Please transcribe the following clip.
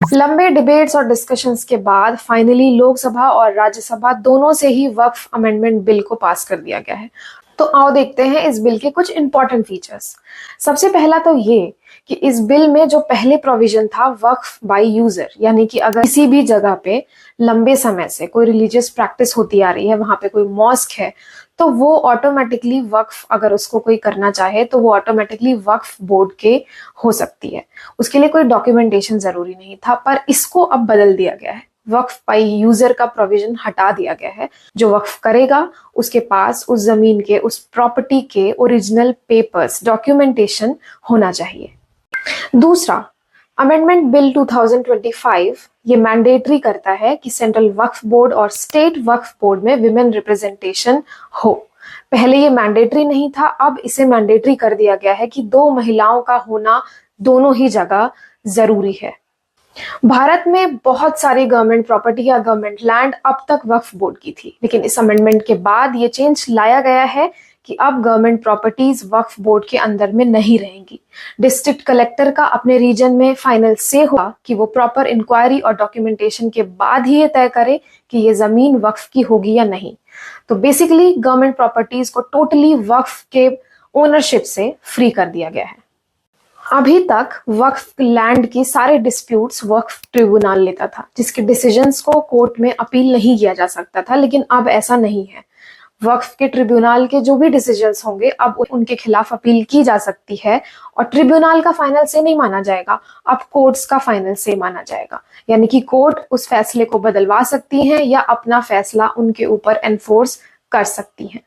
लंबे डिबेट्स और डिस्कशंस के बाद फाइनली लोकसभा और राज्यसभा दोनों से ही वक्फ अमेंडमेंट बिल को पास कर दिया गया है। तो आओ देखते हैं इस बिल के कुछ इंपॉर्टेंट फीचर्स। सबसे पहला तो ये कि इस बिल में जो पहले प्रोविजन था वक्फ बाय यूजर, यानी कि अगर किसी भी जगह पे लंबे समय से कोई रिलीजियस प्रैक्टिस होती आ रही है, वहां पे कोई मॉस्क है, तो वो ऑटोमेटिकली वक्फ अगर उसको कोई करना चाहे तो वो ऑटोमेटिकली वक्फ बोर्ड के हो सकती है। उसके लिए कोई डॉक्यूमेंटेशन जरूरी नहीं था, पर इसको अब बदल दिया गया है। वक्फ बाय यूजर का प्रोविजन हटा दिया गया है। जो वक्फ करेगा उसके पास उस जमीन के, उस प्रॉपर्टी के ओरिजिनल पेपर्स, डॉक्यूमेंटेशन होना चाहिए। दूसरा, अमेंडमेंट बिल 2025 ये मैंडेटरी करता है कि सेंट्रल वक्फ बोर्ड और स्टेट वक्फ बोर्ड में विमेन रिप्रेजेंटेशन हो। पहले ये मैंडेटरी नहीं था, अब इसे मैंडेटरी कर दिया गया है कि 2 महिलाओं का होना दोनों ही जगह जरूरी है। भारत में बहुत सारी गवर्नमेंट प्रॉपर्टी या गवर्नमेंट लैंड अब तक वक्फ बोर्ड की थी, लेकिन इस अमेंडमेंट के बाद ये चेंज लाया गया है कि अब गवर्नमेंट प्रॉपर्टीज वक्फ बोर्ड के अंदर में नहीं रहेंगी। डिस्ट्रिक्ट कलेक्टर का अपने रीजन में फाइनल से होगा कि वो प्रॉपर इंक्वायरी और डॉक्यूमेंटेशन के बाद ही ये तय करे कि ये जमीन वक्फ की होगी या नहीं। तो बेसिकली गवर्नमेंट प्रॉपर्टीज को टोटली वक्फ के ओनरशिप से फ्री कर दिया गया है। अभी तक वक्फ लैंड की सारे डिस्प्यूट्स वक्फ ट्रिब्यूनल लेता था, जिसके डिसीजंस को कोर्ट में अपील नहीं किया जा सकता था, लेकिन अब ऐसा नहीं है। वक्फ के ट्रिब्यूनल के जो भी डिसीजंस होंगे अब उनके खिलाफ अपील की जा सकती है और ट्रिब्यूनल का फाइनल से नहीं माना जाएगा, अब कोर्ट्स का फाइनल से माना जाएगा। यानी कि कोर्ट उस फैसले को बदलवा सकती है या अपना फैसला उनके ऊपर एनफोर्स कर सकती है।